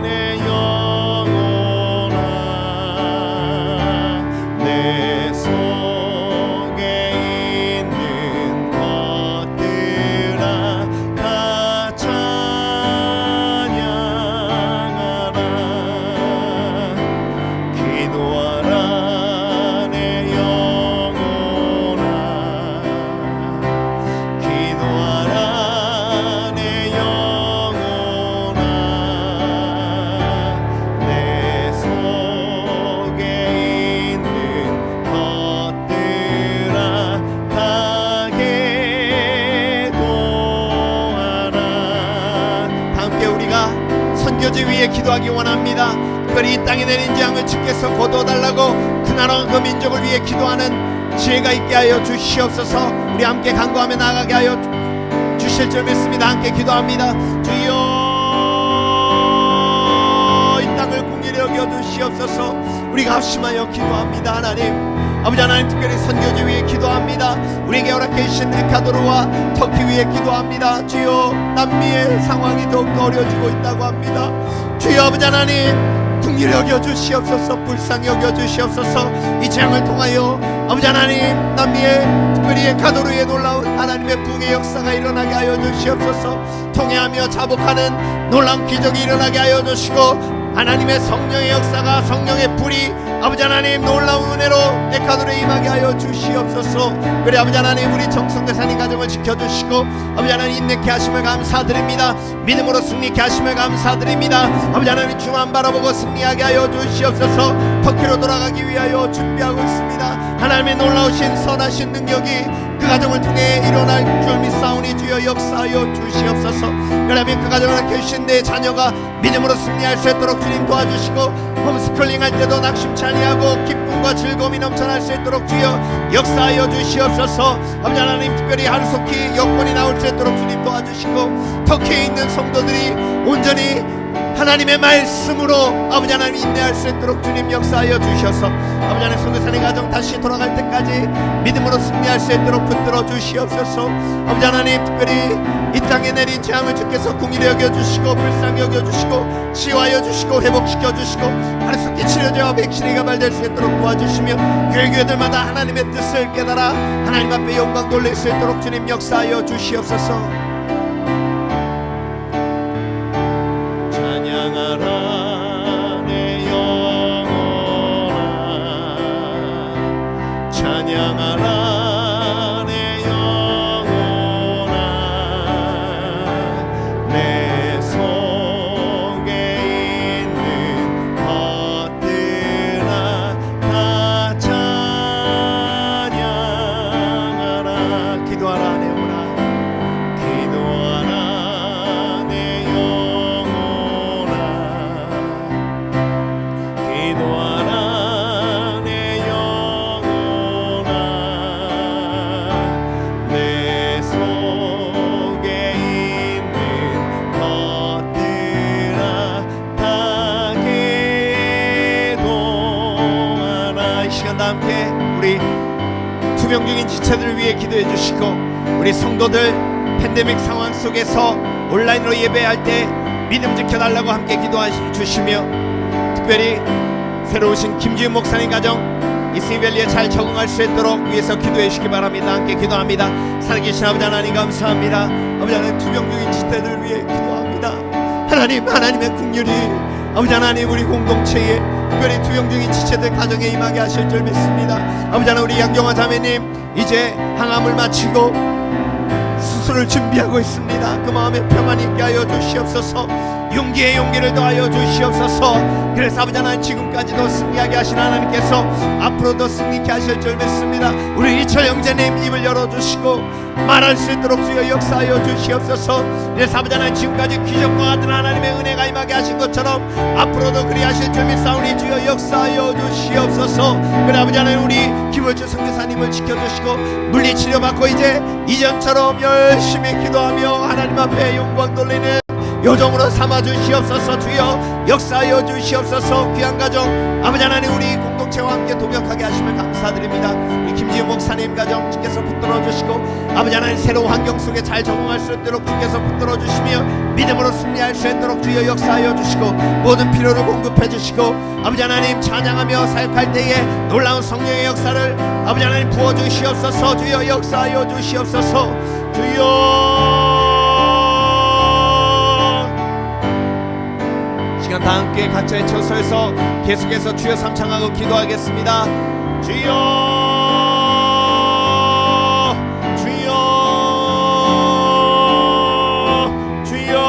내 영혼아, 내 속에 있는 것들아 다 찬양하라. 기도하라 내 영혼아, 기도하라 내 영혼아, 내 속에 있는 것들아 다 기도하라. 다 함께 우리가 선교지 위에 기도하기 원합니다. 특별히 이 땅에 내린 재앙을 주께서 거두어달라고 그 나라와 그 민족을 위해 기도하는 지혜가 있게 하여 주시옵소서. 우리 함께 간구하며 나아가게 하여 주실 줄 믿습니다. 함께 기도합니다. 주여 이 땅을 공의히 여겨 주시옵소서. 우리가 합심하여 기도합니다. 하나님 아버지 하나님, 특별히 선교지 위에 기도합니다. 우리에게 허락해 주신 에콰도르와 터키 위에 기도합니다. 주여 남미의 상황이 더욱더 어려워지고 있다고 합니다. 주여 아버지 하나님 긍휼히 여겨 주시옵소서. 불쌍히 여겨 주시옵소서. 이 재앙을 통하여 아버지 하나님 남미의 특별히 에콰도르의 놀라운 하나님의 부흥의 역사가 일어나게 하여 주시옵소서. 통회하며 자복하는 놀라운 기적이 일어나게 하여 주시고 하나님의 성령의 역사가, 성령의 불이 아버지 하나님 놀라운 은혜로 에콰도르에 임하게 하여 주시옵소서. 그래 아버지 하나님 우리 정성대사님 가정을 지켜주시고 아버지 하나님 인내케 하심을 감사드립니다. 믿음으로 승리케 하심을 감사드립니다. 아버지 하나님 주만 바라보고 승리하게 하여 주시옵소서. 터키로 돌아가기 위하여 준비하고 있습니다. 하나님의 놀라우신 선하신 능력이 그 가정을 통해 일어날 줄 믿사오니 주여 역사하여 주시옵소서. 그러면 그 가정을 낳게 주신 내 자녀가 믿음으로 승리할 수 있도록 주님 도와주시고 홈스쿨링 할 때도 낙심치 아니하고 기쁨과 즐거움이 넘쳐날 수 있도록 주여 역사하여 주시옵소서. 아버지 하나님 특별히 하루속히 여권이 나올 수 있도록 주님 도와주시고 터키에 있는 성도들이 온전히 하나님의 말씀으로 아버지 하나님 인내할 수 있도록 주님 역사하여 주셔서 아버지 하나님 선교사님 가정 다시 돌아갈 때까지 믿음으로 승리할 수 있도록 붙들어 주시옵소서. 아버지 하나님 특별히 이 땅에 내린 재앙을 주께서 긍휼히 여겨주시고 불쌍히 여겨주시고 치유하여 주시고 회복시켜 주시고 하루속히 치료제와 백신이 개발될 수 있도록 도와주시며 교회들마다 하나님의 뜻을 깨달아 하나님 앞에 영광 돌릴 수 있도록 주님 역사하여 주시옵소서. 찬양하라 내 영혼아, 찬양하라 내 영혼아, 내 속에 있는 것들아 다 찬양하라. 기도하라 내 영혼아, 기도하라 내 영혼아, 기도하라 내 영혼아, 내 속에 있는 것들아 다 기도하라. 이 시간 다 함께 우리 투병 중인 지체들을 위해 기도해 주시고 우리 성도들 팬데믹 상황 속에서 온라인으로 예배할 때 믿음 지켜달라고 함께 기도해 주시며 특별히 새로 오신 김지은 목사님 가정 이 스미밸리에 잘 적응할 수 있도록 위해서 기도해 주시기 바랍니다. 함께 기도합니다. 살아계신 아버지 하나님 감사합니다. 아버지 하나님 투병 중인 지체들을 위해 기도합니다. 하나님 하나님의 긍휼이 아버지 하나님 우리 공동체에 특별히 투병 중인 지체들 가정에 임하게 하실 줄 믿습니다. 아버지 하나님 우리 양경화 자매님 이제 항암을 마치고 수술을 준비하고 있습니다. 그 마음에 평안이 있게 하여 주시옵소서. 용기에 용기를 더하여 주시옵소서. 그래서 아버지 하나님 지금까지도 승리하게 하신 하나님께서 앞으로도 승리케 하실 줄 믿습니다. 우리 이철 형제님 입을 열어주시고 말할 수 있도록 주여 역사하여 주시옵소서. 그래서 아버지 하나님 지금까지 기적과 같은 하나님의 은혜가 임하게 하신 것처럼 앞으로도 그리하실 줄 믿사오니 주여 역사하여 주시옵소서. 그래 아버지 하나님 우리 김월주 선교사님을 지켜주시고 물리치료받고 이제 이전처럼 열심히 기도하며 하나님 앞에 영광 돌리는 요정으로 삼아주시옵소서. 주여 역사하여 주시옵소서. 귀한 가정 아버지 하나님 우리 공동체와 함께 동역하게 하심을 감사드립니다. 우리 김지훈 목사님 가정 주께서 붙들어 주시고 아버지 하나님 새로운 환경 속에 잘 적응할 수 있도록 주께서 붙들어 주시며 믿음으로 승리할 수 있도록 주여 역사하여 주시고 모든 필요를 공급해 주시고 아버지 하나님 찬양하며 사역할 때에 놀라운 성령의 역사를 아버지 하나님 부어 주시옵소서. 주여 역사하여 주시옵소서. 주여 시간 다 함께 각자의 처소에서 계속해서 주여 삼창하고 기도하겠습니다. 주여 주여 주여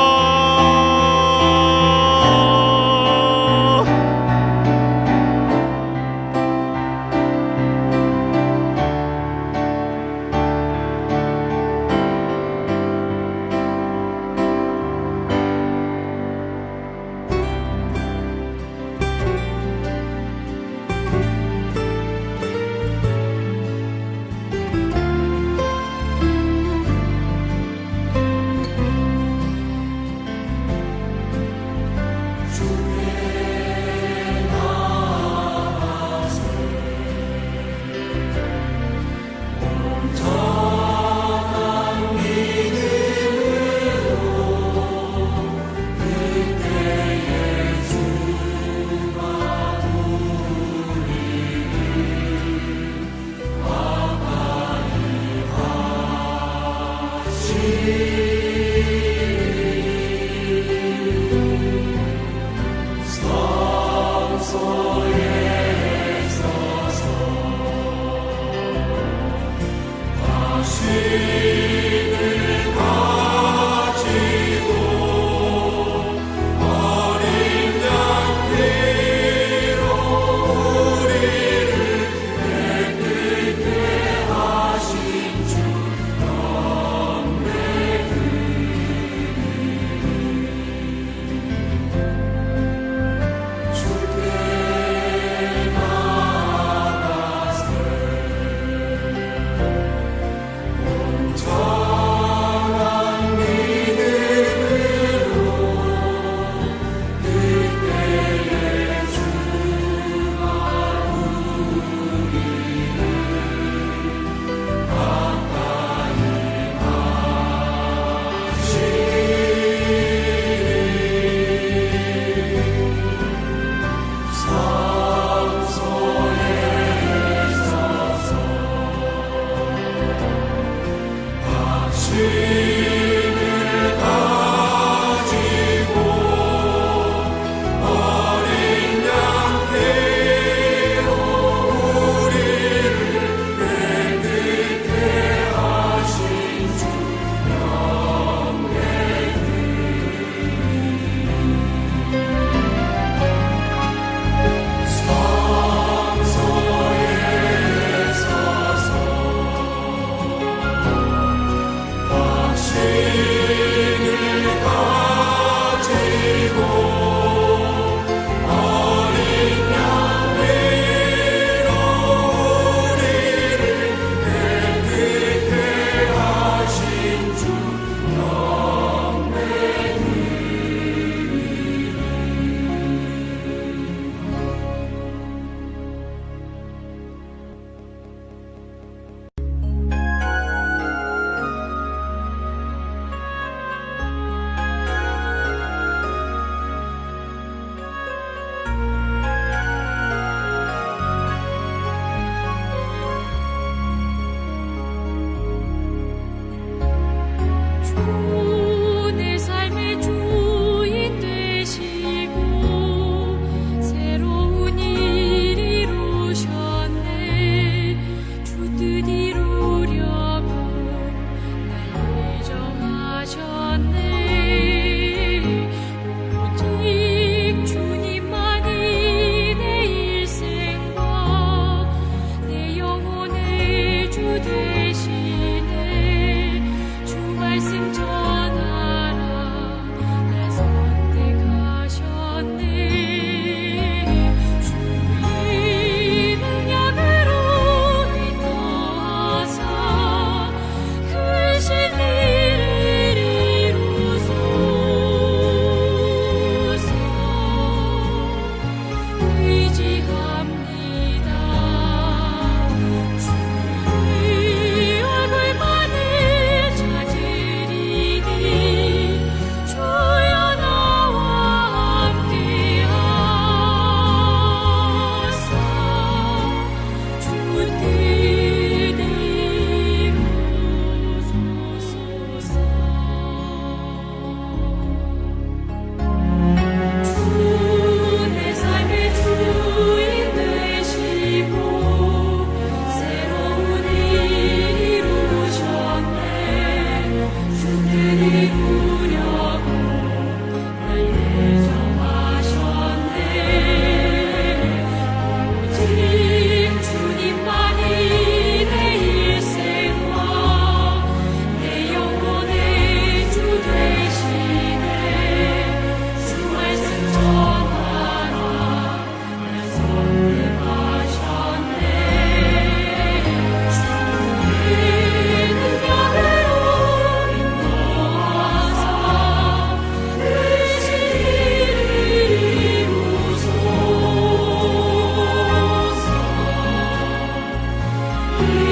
우리